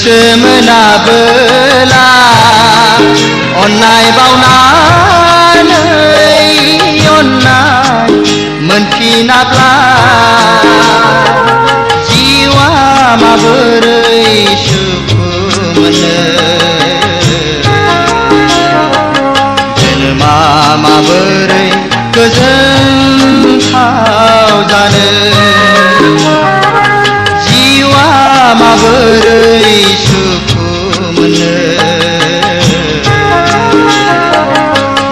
गोसो मोनाबोला अन्नाय बावनानै अन्नाय मोनफिनाब्ला जिउआ माबोरै सुखु मोनो जोनोमा माबोरै गोजोनथाव जानो जिउआ माबोरै सुखु मोनो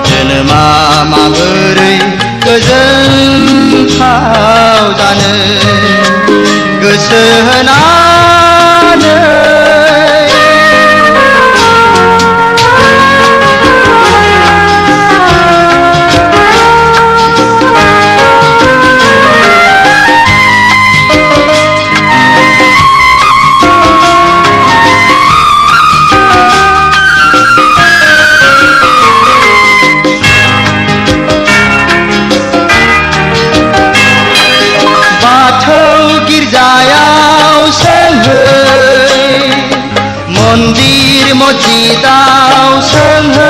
जोनोमा माबोरै गोजोनथाव जानो गोसो होनानै मन्दिर मस्जिदाव सोंहै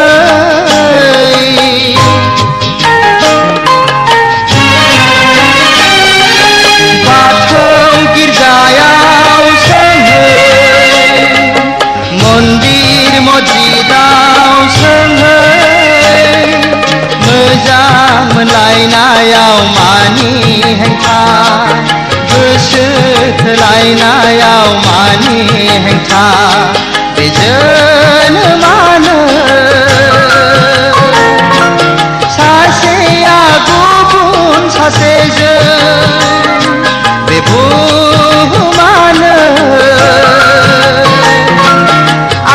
बाथौ गिर्जायाव सोंहै मन्दिर मस्जिदाव सोंहै मोजां मोनलायनायाव मानि हेंथा गोसो थोलायनायाव मानि हेंथा बे जोनोमानो सासेया गुबुन सासेजों बे बुहुमानो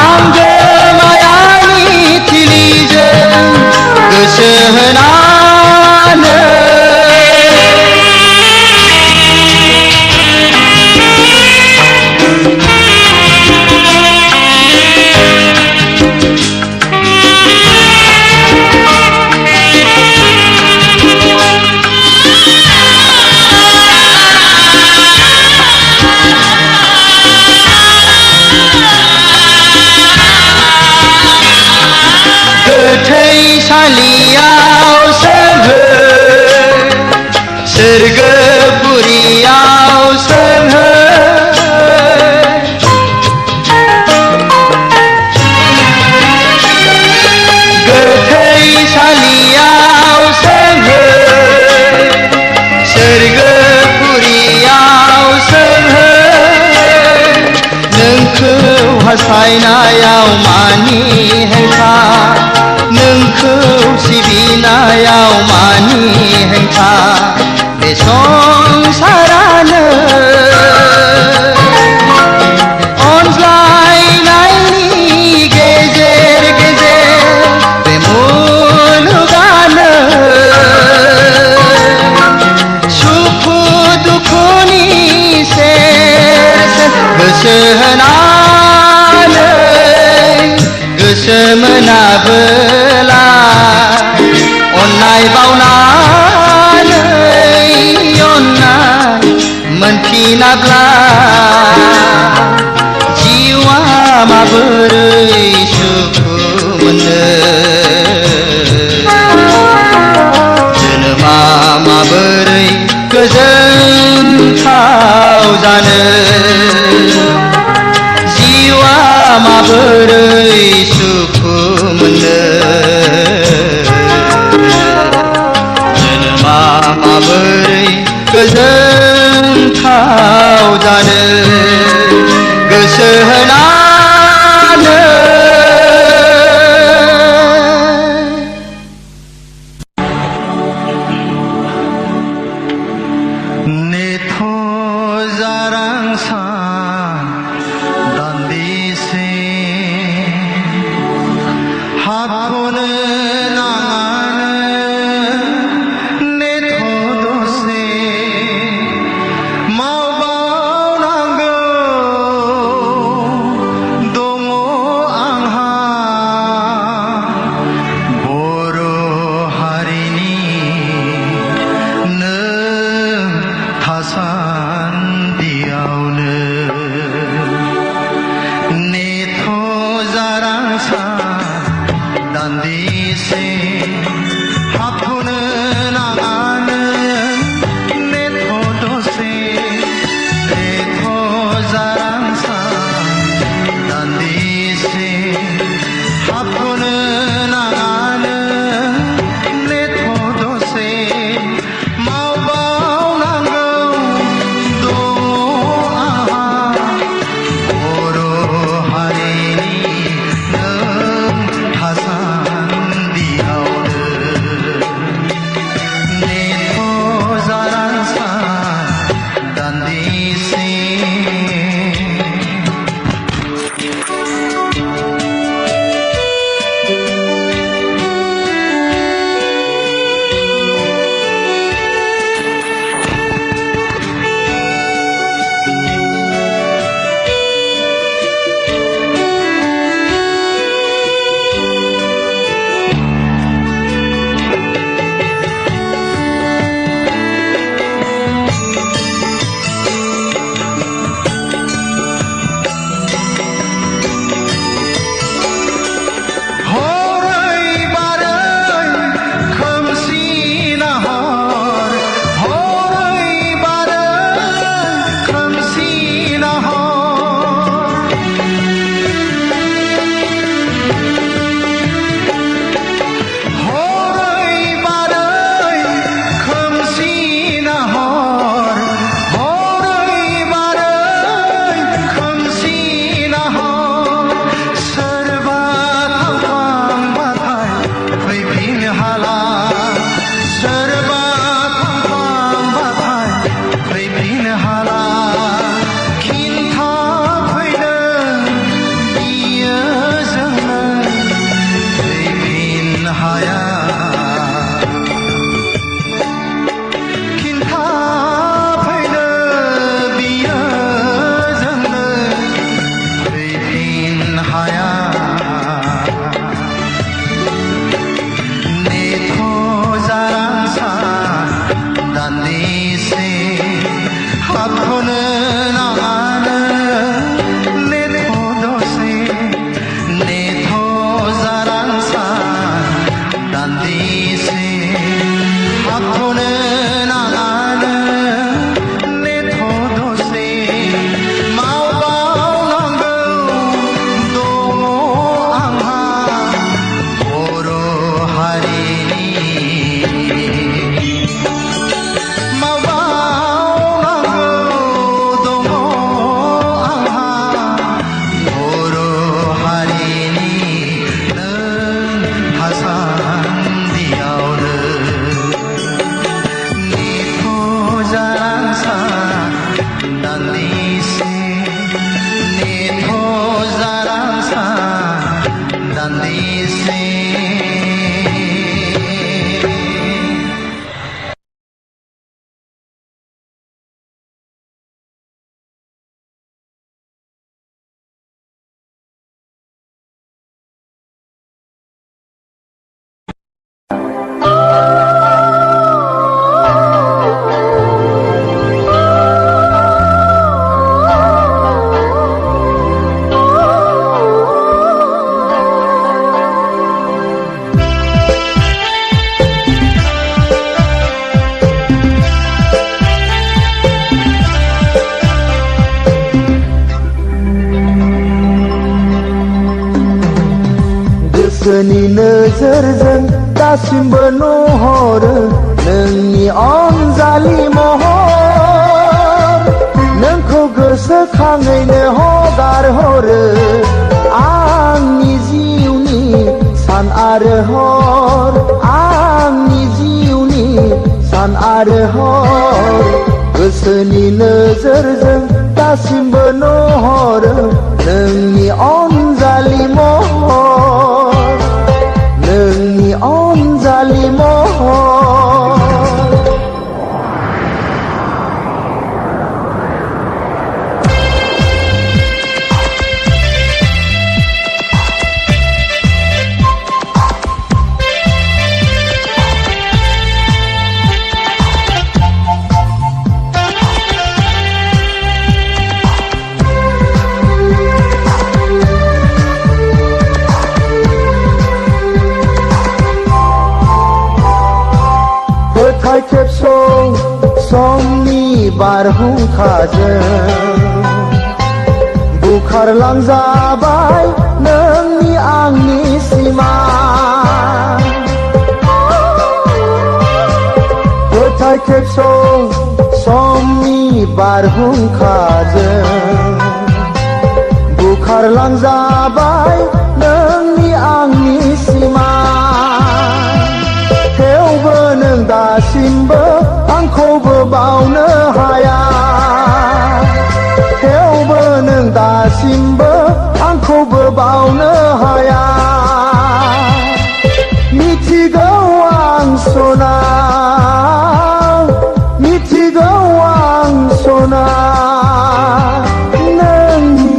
आंगो मायानि थिलिजों गोसो होनानै गोथैसालियाव सोंहै सोरगोपुरियाव सोंहै गोथैसालियाव सोंहै सोरगोपुरियाव सोंहै नोंखौ हास्थायनायाव मानि हेंथा नोंखौ सिबिनायाव मानि हेंथा बे संसारानो अनज्लायनायनि गेजेर गेजेर बे मुलुगानो सुखु दुखुनि सेर सेर गोसो होनानै गोसो मोनाबोला अन्नाय बावनानै अन्नाय मोनफिनाब्ला जिउआ माबोरै सुखु मोनो जोनोमा माबोरै गोजोनथाव जानो जिउआ माबोरै सुखु मोनो जोनोमा माबोरै गोजोनथाव जानो गोसो होनानै 사산디아오네 गोसोनि नोजोरजों दासिमबो नुहरो नोंनि अनजालि महर नोंखौ गोसोखाङैनो हगारहरो आंनि जिउनि सान आरो हर आंनि जिउनि सान आरो हर गोसोनि नोजोरजों दासिमबो नुहरो नोंनि अनजालि महर नोंनि अनजालि महर खेबसं समनि बारहुंखाजों बुखारलांजाबाय नोंनि आंनि सिमा फोथाय खेबसं समनि बारहुंखाजों बुखारलांजाबाय नोंनि आंनि सिमा थेवबो नों दासिमबो आंखौबो बावनो हाया थेवबो नों दासिमबो आंखौबो बावनो हाया मिथिगौ आं सना मिथिगौ आं सना नोंनि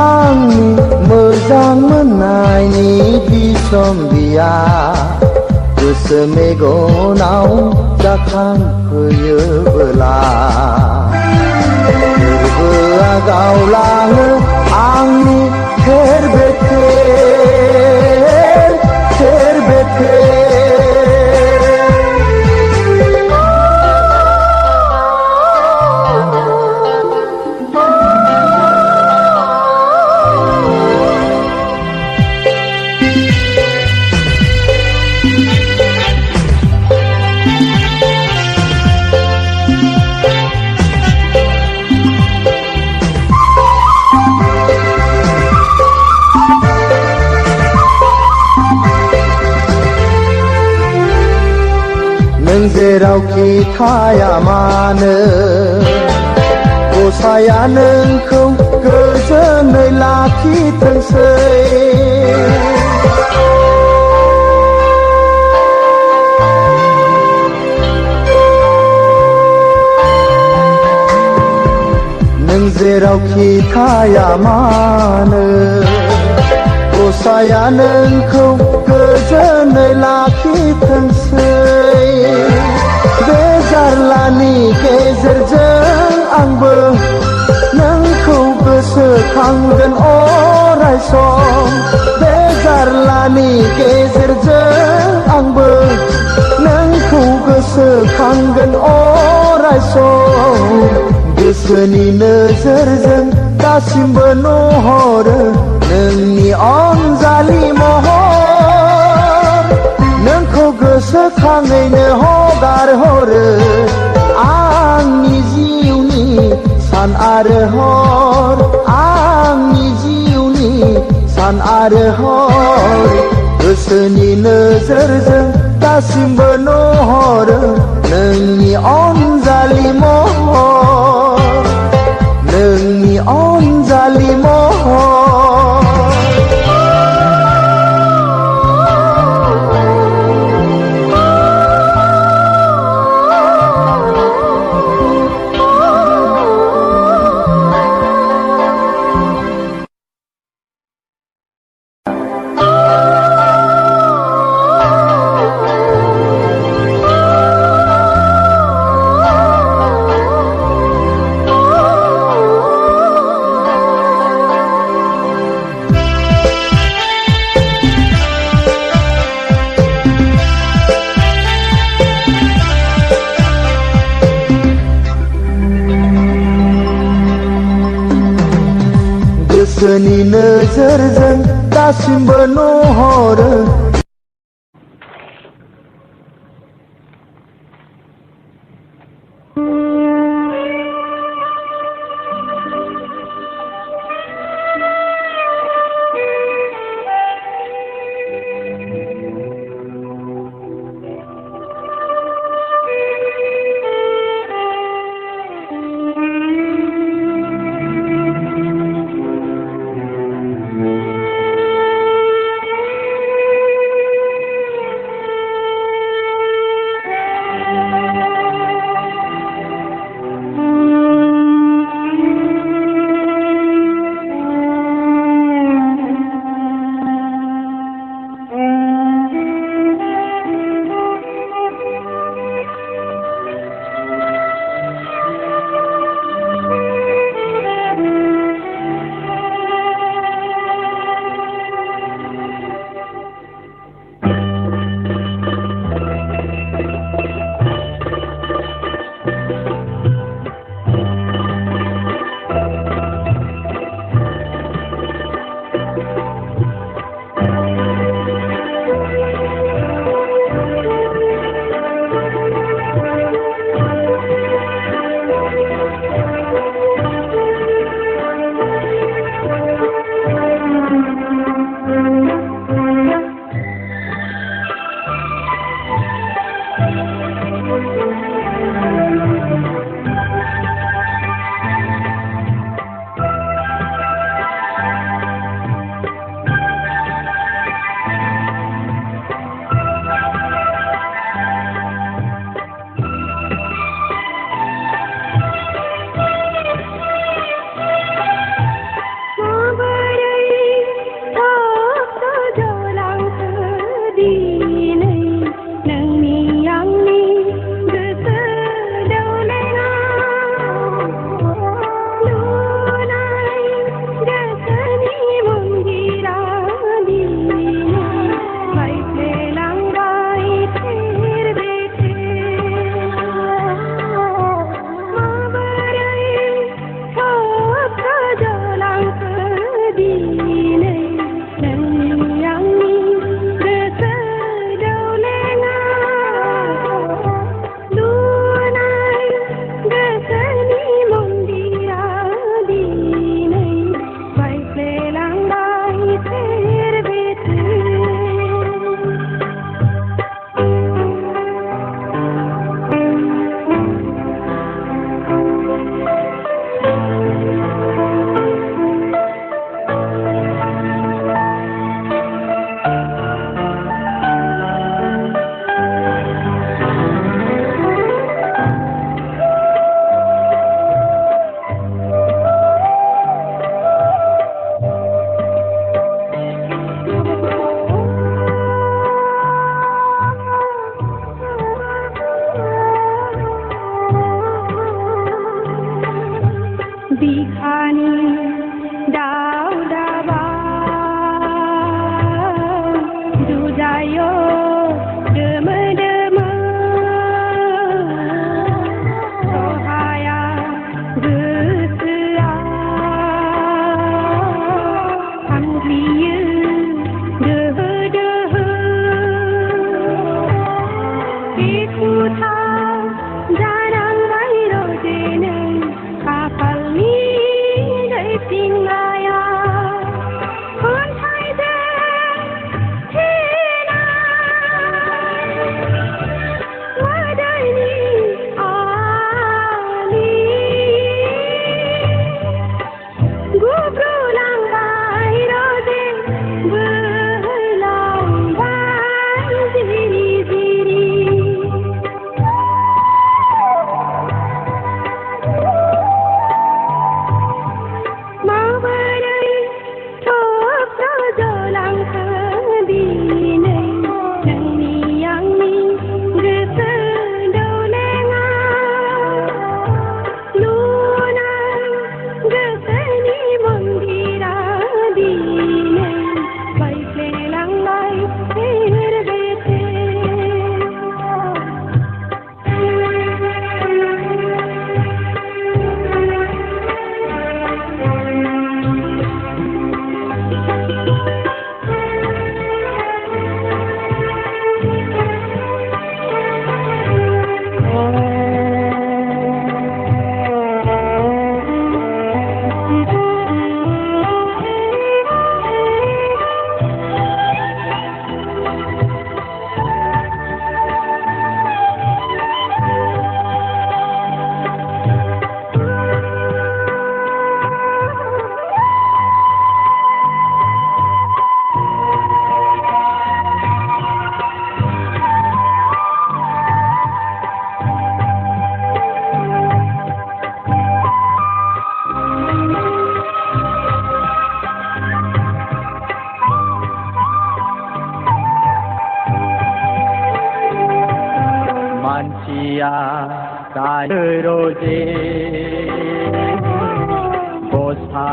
आंनि मोजां मोननायनि बिसम्बिया गोसो मेगनाव जाखांफैयोबोला गोरबोआ गावलाङो आंनि थेर बेथेर थेर बेथेर नों जेरावखि थाया मानो गसाया नोंखौ गोजोनै लाखिथोंसै नों जेरावखि थाया मानो गसाया नोंखौ गोजोनै लाखिथोंसै बे जारलानि गेजेरजों आंबो नोंखौ गोसोखांगोन अराय सम बे जारलानि गेजेरजों आंबो नोंखौ गोसोखांगोन अराय सम गोसोनि नोजोरजों दासिमबो नुहरो नोंनि अनजालि महर नोंखौ गोसोखाङैनो हगारहरो आंनि जिउनि सान आरो हर आंनि जिउनि सान आरो हर गोसोनि नोजोरजों दासिमबो नुहरो नोंनि अनजालि महर नोंनि अनजालि महर गोसोनि नोजोरजों दासिमबो नुहरो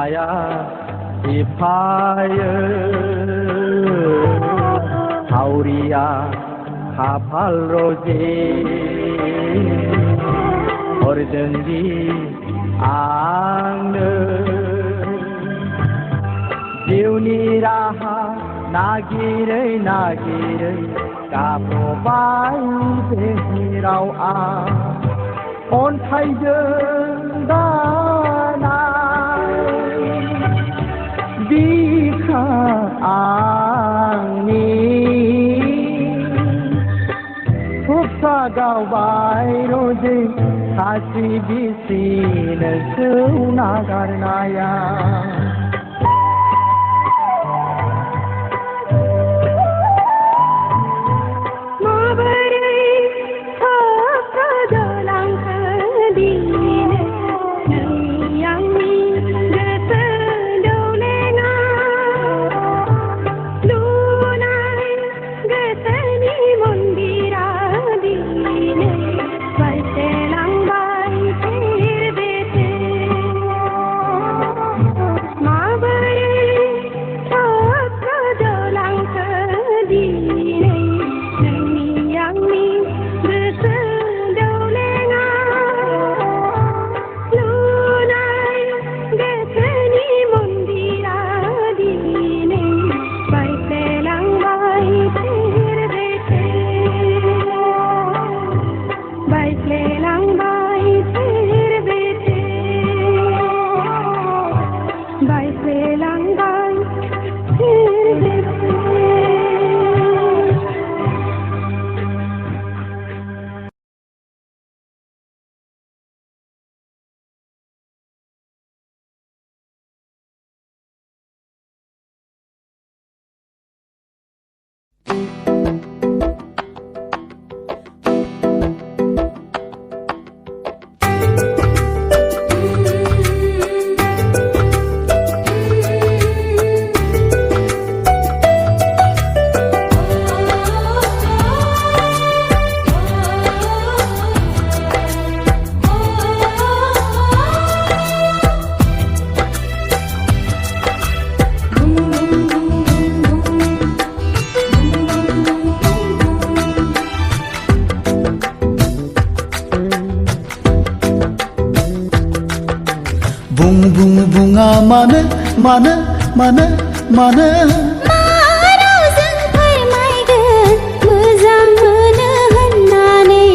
Saya Ipaya Auria Kapal Roje Ordengi Angna Jiwni raha Nagirai nagirai Kaprobai behirau अन्थाइजों दानाय बिखा आंनि हुक्का गावबाय रजे सासि बिसिनोसौ नागारनाया मानो मानो मानो मानो माराव जों फोरमायगोन मोजां मोनो होननानै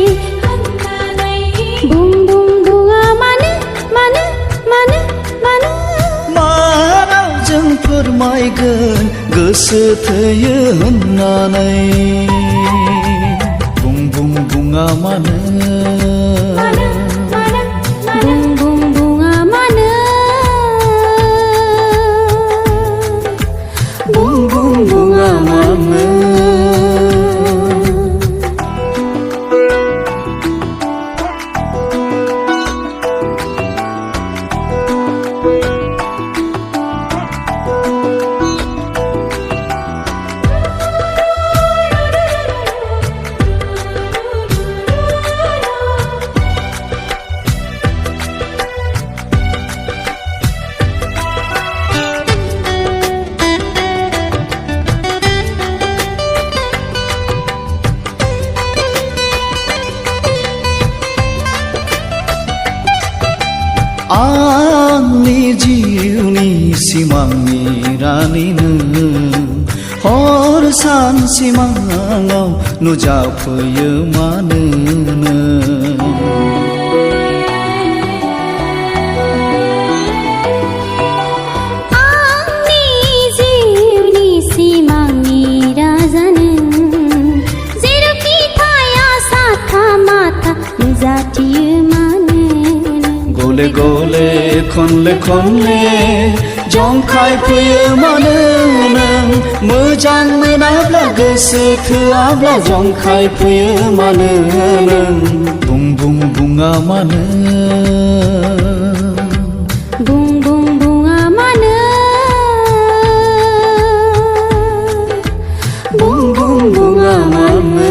बुं बुं बुङा मानो मानो मानो मानो माराव जों फोरमायगोन गोसो थोयो होननानै बुं बुं बुङा मानो बुं बुं बुङा मानो बुं बुं बुङा मानो आंनि जिउनि सिमांनि रानिनो हर सान सिमाङाव नुजाफैयो मानोनो आंनि जिउनि सिमांनि राजानो जेरावखि थाया साथा माथा नुजाथियो गले गले खनले खनले जंखाय फैयो मानो नों मोजां मोनाब्ला गोसो थोआब्ला जंखाय फैयो मानो नों बुं बुं बुङा मानो बुं बुं बुङा मानो बुं बुं बुङा मानो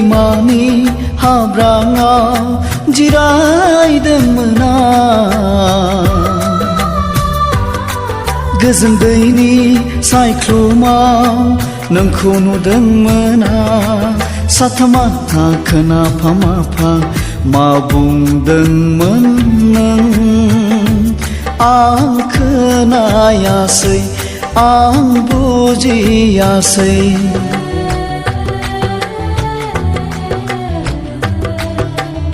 दैमानि हाब्राङाव जिरायदोंमोन आं गोजोन दैनि सायख्लुमाव नोंखौ नुदोंमोन आं साथामाथा खोनाफा माफा मा बुंदोंमोन नों आं खोनायासै आं बुजियासै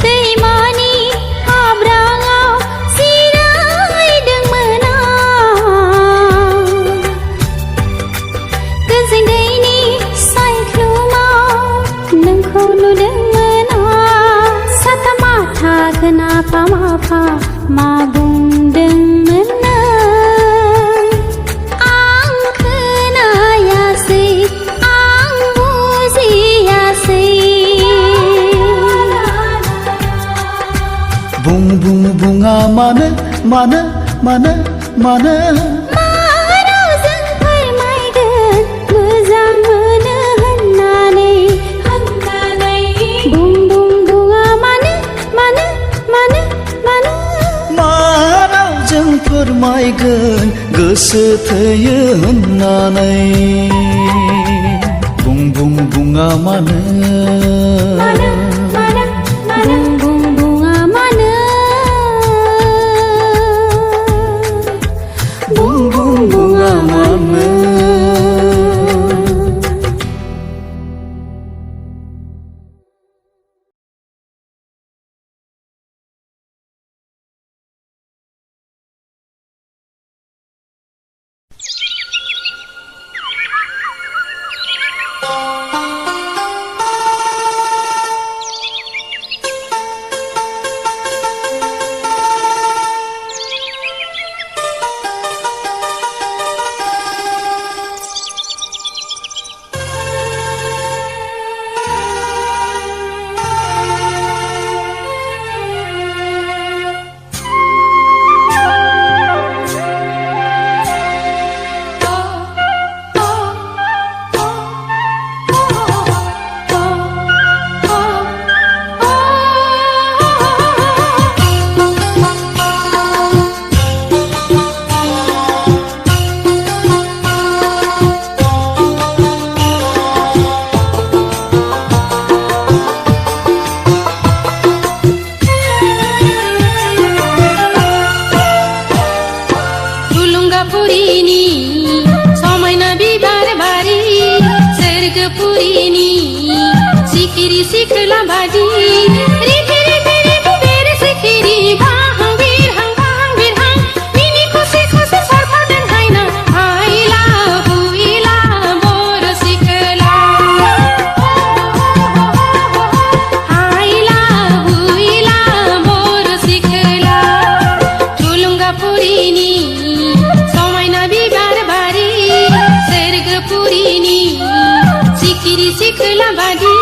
दैमानि हाब्राङाव जिरायदोंमोन आं गोजोन दैनि सायख्लुमाव नोंखौ नुदोंमोन आं साथामाथा खोनाफा माफा मा बुंदोंमोन नों आं खोनायासै आं बुजियासै बुं बुं बुङा मानो मानो मानो मानो मा रावजों फोरमायगोन मोजां मोनो होननानै बुं बुं बुङा मानो मानो मानो मानो मा रावजों फोरमायगोन गोसो थोयो होननानै बुं बुं बुङा मानो बुं बुं बुङा मानो बुं बुं बुङा मानो पुरीनी समायना बिबार बारी सोरगोपुरीनी सिखिरि सिख्ला बाजी रिफि रिफि रिफि बेर सिखिरि बाहां बिरहां मिनि खुसि खुसि सरफादों हायना आइला हुइला बर सिख्ला आइला हुइला बर सिख्ला थुलुंगापुरीनी पुरीनी सिखिरि सिख्ला बाजी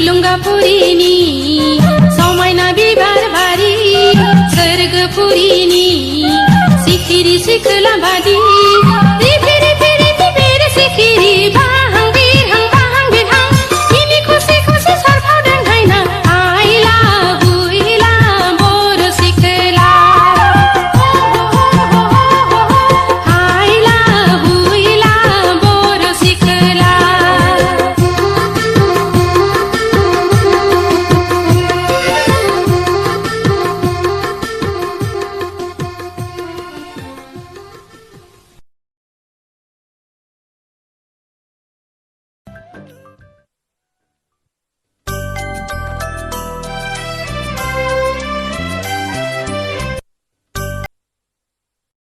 लुंगा पुरीनी समायना बिबार बारी सर्ग पुरीनी सिखिरी सिखला बादी रिफी रिफी रिफी बेर सिखिरी बा